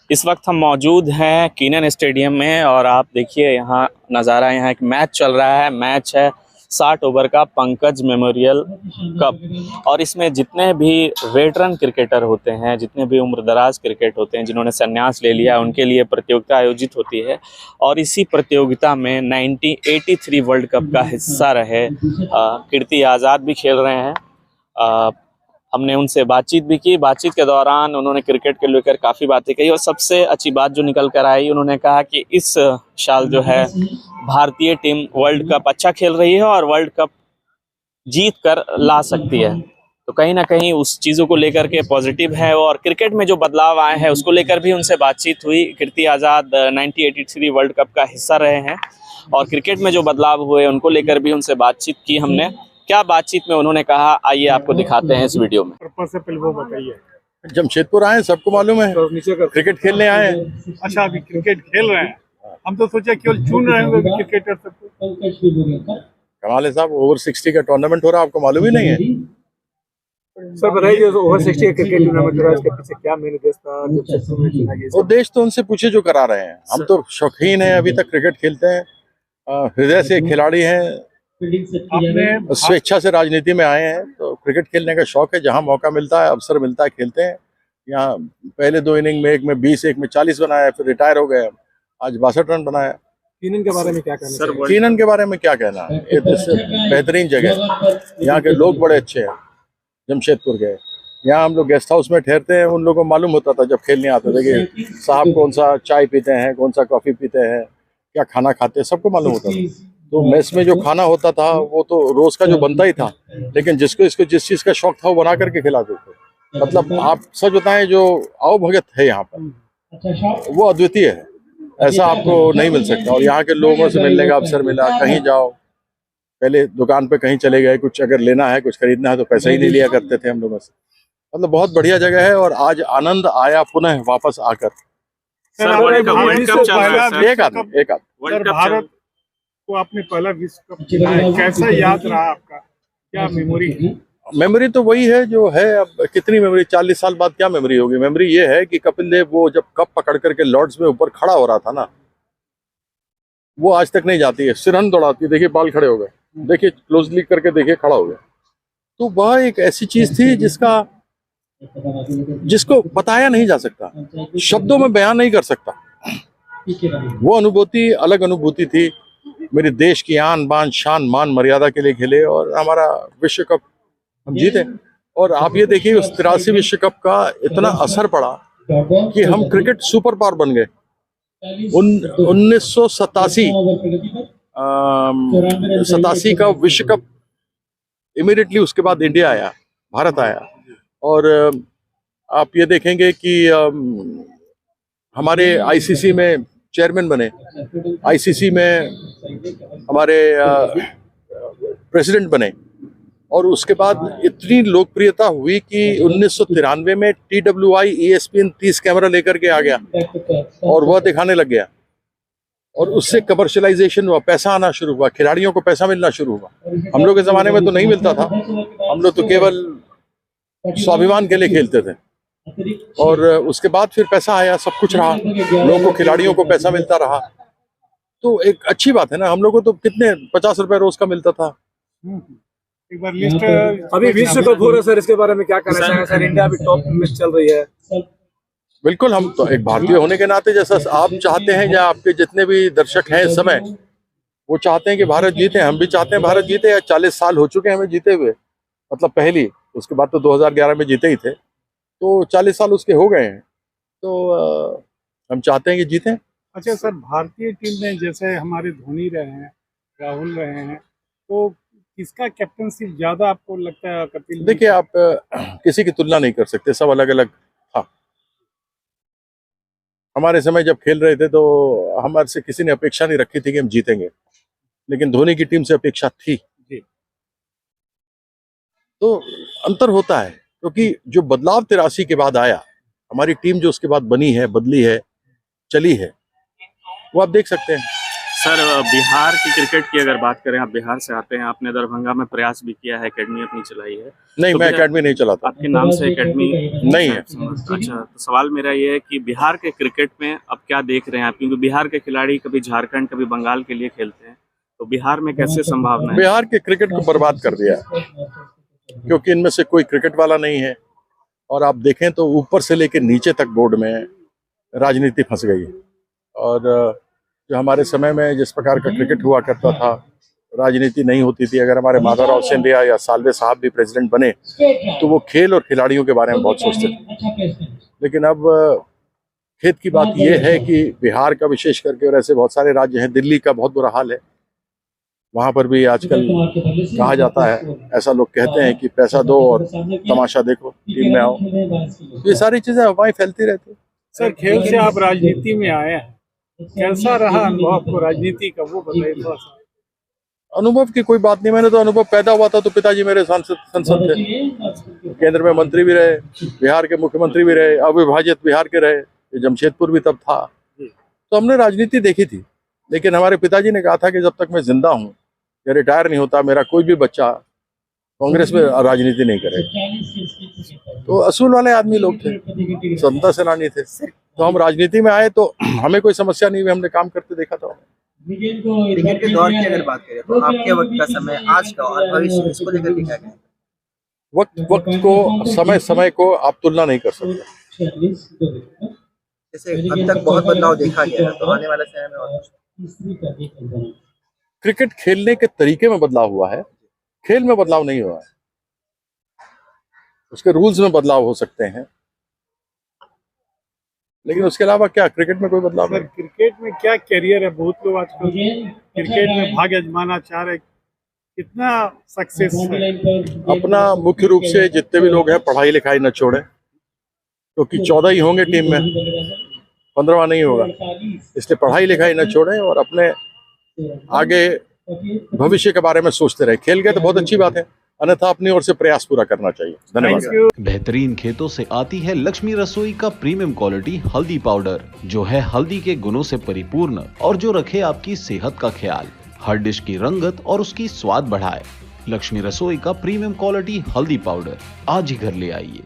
इस वक्त हम मौजूद हैं कीनन स्टेडियम में और आप देखिए यहाँ नज़ारा, यहाँ एक मैच चल रहा है। मैच है 60 ओवर का पंकज मेमोरियल कप और इसमें जितने भी वेटरन क्रिकेटर होते हैं, जितने भी उम्रदराज क्रिकेट होते हैं, जिन्होंने संन्यास ले लिया, उनके लिए प्रतियोगिता आयोजित होती है। और इसी प्रतियोगिता में 1983 वर्ल्ड कप का हिस्सा रहे कीर्ति आज़ाद भी खेल रहे हैं। हमने उनसे बातचीत भी की। बातचीत के दौरान उन्होंने क्रिकेट के लेकर काफ़ी बातें कही और सबसे अच्छी बात जो निकल कर आई, उन्होंने कहा कि इस साल जो है भारतीय टीम वर्ल्ड कप अच्छा खेल रही है और वर्ल्ड कप जीत कर ला सकती है। तो कहीं ना कहीं उस चीज़ों को लेकर के पॉजिटिव है और क्रिकेट में जो बदलाव आए हैं उसको लेकर भी उनसे बातचीत हुई। कीर्ति आज़ाद 1983 वर्ल्ड कप का हिस्सा रहे हैं और क्रिकेट में जो बदलाव हुए उनको लेकर भी उनसे बातचीत की हमने। क्या बातचीत में उन्होंने कहा, आइए आपको दिखाते हैं इस वीडियो में। पर्पस से पहले वो बताइए। जमशेदपुर आए, सबको मालूम है, तो क्रिकेट खेलने आए हैं। अच्छा, अभी क्रिकेट खेल रहे हैं। हम तो सोचे केवल चुन रहे होंगे क्रिकेटर सबको। कमाल है साहब, ओवर 60 का टूर्नामेंट हो रहा है, आपको मालूम ही नहीं है? सर बताइए, ओवर 60 क्रिकेट टूर्नामेंट हो रहा है, इसके पीछे क्या मेन उद्देश्य था? वो देश तो उनसे पूछे जो करा रहे हैं। हम तो शौकीन हैं, अभी तक क्रिकेट खेलते हैं, हृदय से खिलाड़ी हैं, अपने स्वेच्छा से राजनीति में आए हैं। तो क्रिकेट खेलने का शौक है, जहां मौका मिलता है, अवसर मिलता है, खेलते हैं। यहाँ पहले 2 इनिंग में, एक में 20, एक में 40 बनाया, फिर रिटायर हो गए। आज 62 रन बनाया। कीनन के बारे में क्या कहना है? कीनन के बारे में क्या कहना है? ये बेहतरीन जगह, यहाँ के लोग बड़े अच्छे हैं। जमशेदपुर के यहाँ हम लोग गेस्ट हाउस में ठहरते हैं। उन लोगों को मालूम होता था जब खेलने आते थे कि साहब कौन सा चाय पीते हैं, कौन सा कॉफी पीते हैं, क्या खाना खाते हैं, सबको मालूम होता था। तो मेस में जो खाना होता था वो तो रोज का जो बनता ही था, लेकिन इसको जिस चीज का शौक था वो बना करके खिलाते थे। मतलब आप सच बताएं, जो आओ भगत है यहाँ पर वो अद्वितीय है, ऐसा आपको नहीं मिल सकता। और यहाँ के लोगों से मिलने का अवसर मिला। कहीं जाओ, पहले दुकान पे कहीं चले गए, कुछ अगर लेना है, कुछ खरीदना है तो पैसा ही नहीं लिया करते थे हम लोगों से। मतलब बहुत बढ़िया जगह है और आज आनंद आया पुनः वापस आकर। भारत को आपने पहला विश्व कप जिताया, कैसा याद रहा आपका? क्या मेमोरी है? मेमोरी तो वही है जो है। अब कितनी मेमोरी, 40 साल बाद क्या मेमोरी होगी? मेमोरी ये है कि कपिल देव वो जब कप पकड़ करके लॉर्ड्स में ऊपर खड़ा हो रहा था ना, वो आज तक नहीं जाती है। सिरहन दौड़ाती है, देखिए बाल खड़े हो गए, देखिए क्लोजली करके देखिए, खड़ा हो गया। तो वह एक ऐसी चीज थी जिसको बताया नहीं जा सकता, शब्दों में बयान नहीं कर सकता। वो अनुभूति अलग अनुभूति थी। मेरे देश की आन बान शान मान मर्यादा के लिए खेले और हमारा विश्व कप हम जीते। और आप ये देखिए, उस 83 विश्व कप का इतना असर पड़ा कि हम क्रिकेट सुपर पावर बन गए। 1987 का विश्व कप, इमीडिएटली उसके बाद इंडिया आया, भारत आया। और आप ये देखेंगे कि हमारे आईसीसी में चेयरमैन बने, आईसीसी में हमारे प्रेसिडेंट बने। और उसके बाद इतनी लोकप्रियता हुई कि 1993 में TWI ESPN 30 कैमरा लेकर के आ गया और वह दिखाने लग गया। और उससे कमर्शलाइजेशन हुआ, पैसा आना शुरू हुआ, खिलाड़ियों को पैसा मिलना शुरू हुआ। हम लोग के ज़माने में तो नहीं मिलता था, हम लोग तो केवल स्वाभिमान के लिए खेलते थे। और उसके बाद फिर पैसा आया, सब कुछ रहा, लोगों को, खिलाड़ियों को पैसा मिलता रहा। तो एक अच्छी बात है ना। हम लोग को तो कितने 50 रुपए रोज का मिलता था। एक बार लिस्ट अभी विश्व कप हो रहा है सर, इसके बारे में क्या कहना चाहेंगे सर? इंडिया अभी टॉप में चल रही है। बिल्कुल, हम तो एक भारतीय होने के नाते, जैसा आप चाहते हैं या आपके जितने भी दर्शक हैं इस समय, वो चाहते हैं कि भारत जीते, हम भी चाहते हैं भारत जीते। या 40 साल हो चुके हैं हमें जीते हुए, मतलब पहली, उसके बाद तो 2011 में जीते ही थे, तो 40 साल उसके हो गए हैं। तो हम चाहते हैं कि जीतें। अच्छा सर, भारतीय टीम में जैसे हमारे धोनी रहे हैं, राहुल रहे हैं, तो किसका कैप्टनशिप ज्यादा आपको लगता है? कपिल? देखिए, आप किसी की तुलना नहीं कर सकते, सब अलग अलग था। हमारे समय जब खेल रहे थे तो हमारे से किसी ने अपेक्षा नहीं रखी थी कि हम जीतेंगे, लेकिन धोनी की टीम से अपेक्षा थी। तो अंतर होता है, क्योंकि जो बदलाव 83 के बाद आया, हमारी टीम जो उसके बाद बनी है, बदली है, चली है, वो आप देख सकते हैं। सर बिहार की क्रिकेट की अगर बात करें, आप बिहार से आते हैं, आपने दरभंगा में प्रयास भी किया है, एकेडमी अपनी चलाई है। नहीं, तो मैं मेरा- एकेडमी नहीं चलाता। आपके नाम से एकेडमी नहीं है। अच्छा, तो सवाल मेरा ये है कि बिहार के क्रिकेट में अब क्या देख रहे हैं आप, क्योंकि बिहार के खिलाड़ी कभी झारखंड कभी बंगाल के लिए खेलते हैं, तो बिहार में कैसे संभावना है? बिहार के क्रिकेट को बर्बाद कर दिया है, क्योंकि इनमें से कोई क्रिकेट वाला नहीं है। और आप देखें तो ऊपर से लेकर नीचे तक बोर्ड में राजनीति फंस गई है। और जो हमारे समय में जिस प्रकार का क्रिकेट हुआ करता था, राजनीति नहीं होती थी। अगर हमारे माधवराव सिंधिया या साल्वे साहब भी प्रेसिडेंट बने तो वो खेल और खिलाड़ियों के बारे में बहुत सोचते थे। लेकिन अब खेत की बात यह है कि बिहार का विशेष करके, और ऐसे बहुत सारे राज्य हैं, दिल्ली का बहुत बुरा हाल है। वहाँ पर भी आजकल कहा जाता है, ऐसा लोग कहते हैं कि पैसा दो और तमाशा देखो, टीम में आओ। ये सारी चीजें अफवाहें फैलती रहती है। सर, खेल से आप राजनीति में आए हैं, कैसा रहा अनुभव आपको राजनीति का, वो बताइए थोड़ा सा। अनुभव की कोई बात नहीं, मैंने तो अनुभव पैदा हुआ था तो पिताजी मेरे सांसद थे, केंद्र में मंत्री भी रहे, बिहार के मुख्यमंत्री भी रहे, अविभाजित बिहार के रहे, जमशेदपुर भी तब था। तो हमने राजनीति देखी थी। लेकिन हमारे पिताजी ने कहा था कि जब तक मैं जिंदा हूँ या रिटायर नहीं होता, मेरा कोई भी बच्चा कांग्रेस में राजनीति नहीं करेगा। तो असूल वाले आदमी लोग थे, स्वतंत्रता सेनानी थे। तो हम राजनीति में आए तो हमें कोई समस्या नहीं हुई, हमने काम करते देखा था। क्रिकेट के दौर की अगर बात करें तो आपके वक्त का समय, आज का और भविष्य, इसको लेकर के क्या कहें? वक्त को, समय को आप तुलना नहीं कर सकते। जैसे अब तक बहुत बदलाव देखा गया है, तो आने वाले समय में और कुछ? क्रिकेट खेलने के तरीके में बदलाव हुआ है, खेल में बदलाव नहीं हुआ है। उसके रूल्स में बदलाव हो सकते हैं, लेकिन उसके अलावा क्या क्रिकेट में कोई बदलाव सर, नहीं। क्रिकेट में क्या करियर है? बहुत लोग आजकल क्रिकेट में भाग आजमाना चाह रहे, कितना सक्सेस है? अपना मुख्य रूप से जितने भी लोग हैं, पढ़ाई लिखाई न छोड़ें, क्योंकि 14 ही होंगे टीम में, 15वां नहीं होगा। इसलिए पढ़ाई लिखाई न छोड़ें और अपने आगे भविष्य के बारे में सोचते रहे। खेल गए तो बहुत अच्छी बात है, अन्यथा अपनी ओर से प्रयास पूरा करना चाहिए। धन्यवाद। बेहतरीन खेतों से आती है लक्ष्मी रसोई का प्रीमियम क्वालिटी हल्दी पाउडर, जो है हल्दी के गुणों से परिपूर्ण और जो रखे आपकी सेहत का ख्याल, हर डिश की रंगत और उसकी स्वाद बढ़ाए। लक्ष्मी रसोई का प्रीमियम क्वालिटी हल्दी पाउडर आज ही घर ले आइए।